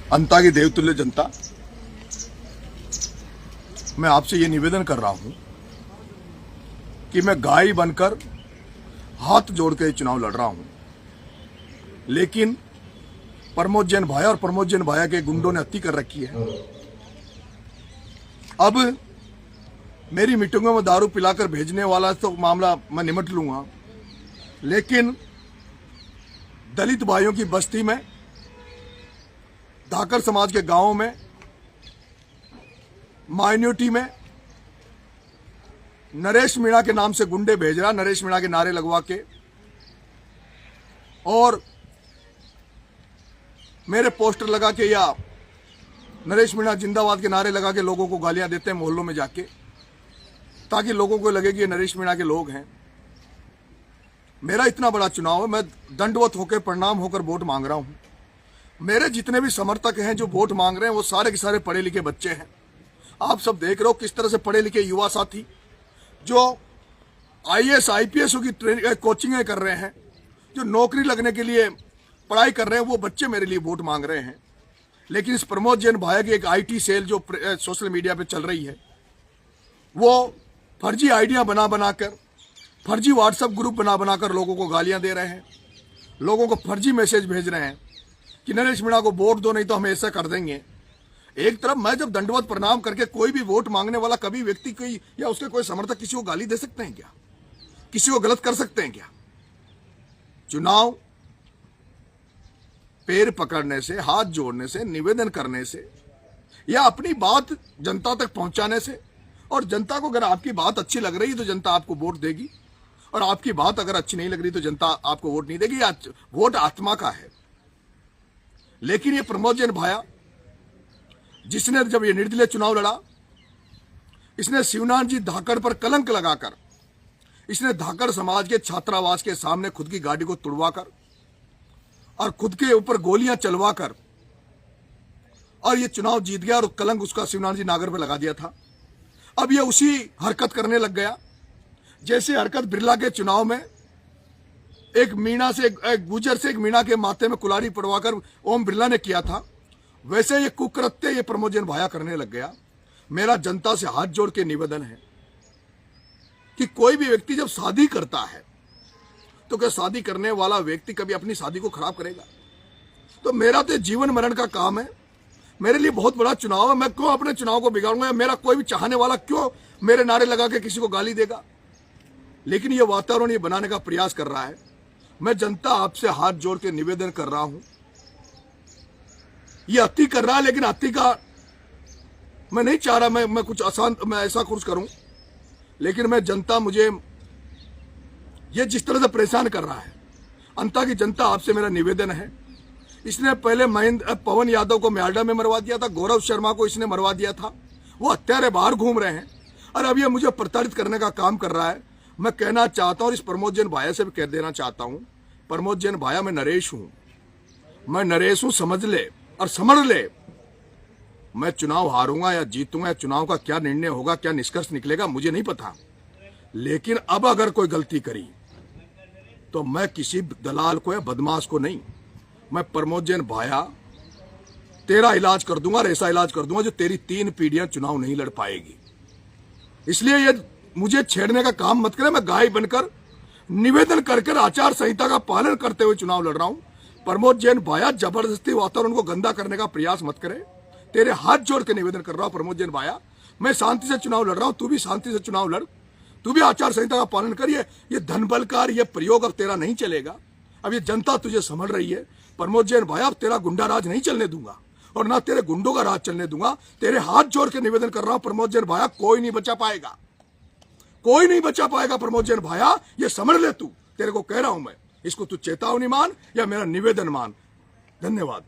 अंता की देवतुल्य जनता, मैं आपसे ये निवेदन कर रहा हूं कि मैं गाय बनकर हाथ जोड़ के चुनाव लड़ रहा हूं, लेकिन प्रमोद जैन भाया और प्रमोद जैन भाया के गुंडों ने हत्या कर रखी है। अब मेरी मीटिंगों में दारू पिलाकर भेजने वाला तो मामला मैं निमट लूंगा, लेकिन दलित भाइयों की बस्ती में, धाकर समाज के गांवों में, माइनॉरिटी में नरेश मीणा के नाम से गुंडे भेज रहा, नरेश मीणा के नारे लगवा के, और मेरे पोस्टर लगा के या नरेश मीणा जिंदाबाद के नारे लगा के लोगों को गालियां देते हैं मोहल्लों में जाके, ताकि लोगों को लगे कि ये नरेश मीणा के लोग हैं। मेरा इतना बड़ा चुनाव है, मैं दंडवत होकर प्रणाम होकर वोट मांग रहा हूं। मेरे जितने भी समर्थक हैं जो वोट मांग रहे हैं वो सारे के सारे पढ़े लिखे बच्चे हैं। आप सब देख रहे हो किस तरह से पढ़े लिखे युवा साथी जो आईएएस आईपीएस की कोचिंगें कर रहे हैं, जो नौकरी लगने के लिए पढ़ाई कर रहे हैं, वो बच्चे मेरे लिए वोट मांग रहे हैं। लेकिन इस प्रमोद जैन भाया की एक आईटी सेल जो सोशल मीडिया पे चल रही है, वो फर्जी आइडिया बना बनाकर, फर्जी व्हाट्सएप ग्रुप बना बनाकर लोगों को गालियां दे रहे हैं, लोगों को फर्जी मैसेज भेज रहे हैं कि नरेश मीणा को वोट दो नहीं तो हम ऐसा कर देंगे। एक तरफ मैं जब दंडवत प्रणाम करके कोई भी वोट मांगने वाला कभी व्यक्ति कोई या उसके कोई समर्थक किसी को गाली दे सकते हैं क्या? किसी को गलत कर सकते हैं क्या? चुनाव पैर पकड़ने से, हाथ जोड़ने से, निवेदन करने से या अपनी बात जनता तक पहुंचाने से, और जनता को अगर आपकी बात अच्छी लग रही है तो जनता आपको वोट देगी, और आपकी बात अगर अच्छी नहीं लग रही तो जनता आपको वोट नहीं देगी। वोट आत्मा का है। लेकिन ये प्रमोद जैन भाया, जिसने जब ये निर्दलीय चुनाव लड़ा, इसने शिवनाथ जी धाकड़ पर कलंक लगाकर, इसने धाकड़ समाज के छात्रावास के सामने खुद की गाड़ी को तुड़वाकर और खुद के ऊपर गोलियां चलवाकर और ये चुनाव जीत गया, और कलंक उसका शिवनाथ जी नागर पर लगा दिया था। अब ये उसी हरकत करने लग गया जैसे हरकत बिरला के चुनाव में एक मीणा से, एक गुजर से एक मीणा के माथे में कुल्हाड़ी पड़वाकर ओम बिरला ने किया था। वैसे ये कुकृत्य ये प्रमोद जैन भाया करने लग गया। मेरा जनता से हाथ जोड़ के निवेदन है कि कोई भी व्यक्ति जब शादी करता है तो क्या शादी करने वाला व्यक्ति कभी अपनी शादी को खराब करेगा? तो मेरा तो जीवन मरण का काम है, मेरे लिए बहुत बड़ा चुनाव है। मैं क्यों अपने चुनाव को बिगाड़ूंगा? मेरा कोई भी चाहने वाला क्यों मेरे नारे लगा के किसी को गाली देगा? लेकिन ये वातावरण ये बनाने का प्रयास कर रहा है। मैं जनता आपसे हाथ जोड़ के निवेदन कर रहा हूं, ये अति कर रहा है, लेकिन अति का मैं नहीं चाह रहा मैं कुछ आसान मैं ऐसा कुछ करूं, लेकिन मैं जनता मुझे ये जिस तरह से परेशान कर रहा है, अंता की जनता आपसे मेरा निवेदन है। इसने पहले पवन यादव को म्याडा में मरवा दिया था, गौरव शर्मा को इसने मरवा दिया था, वो हत्यारे बाहर घूम रहे हैं, और अब ये मुझे प्रताड़ित करने का काम कर रहा है। मैं कहना चाहता हूं, इस प्रमोद जैन भाया से भी कह देना चाहता हूं, प्रमोद जैन भाया मैं नरेश हूं, मैं नरेश हूं, समझ ले और समझ ले। मैं चुनाव हारूंगा या जीतूंगा, या चुनाव का क्या निर्णय होगा, क्या निष्कर्ष निकलेगा मुझे नहीं पता, लेकिन अब अगर कोई गलती करी तो मैं किसी दलाल को या बदमाश को नहीं, मैं प्रमोद जैन भाया तेरा इलाज कर दूंगा, और ऐसा इलाज कर दूंगा जो तेरी 3 पीढ़ियां चुनाव नहीं लड़ पाएगी। इसलिए ये मुझे छेड़ने का काम मत करे। मैं गाय बनकर निवेदन करके आचार संहिता का पालन करते हुए चुनाव लड़ रहा हूं। प्रमोद जैन भाया जबरदस्ती वातावरण को गंदा करने का प्रयास मत करे। तेरे हाथ जोड़ के निवेदन कर रहा हूं प्रमोद जैन भाया, मैं शांति से चुनाव लड़ रहा हूं, तू भी शांति से चुनाव लड़, तू भी आचार संहिता का पालन कर। ये धनबलकार ये प्रयोग अब तेरा नहीं चलेगा। अब ये जनता तुझे समझ रही है। प्रमोद जैन भाया, अब तेरा गुंडा राज नहीं चलने दूंगा, और ना तेरे गुंडों का राज चलने दूंगा। तेरे हाथ जोड़ के निवेदन कर रहा हूं प्रमोद जैन भाया, कोई नहीं बचा पाएगा, कोई नहीं बचा पाएगा प्रमोद जैन भाया, ये समझ ले तू। तेरे को कह रहा हूं मैं, इसको तू चेतावनी मान या मेरा निवेदन मान। धन्यवाद।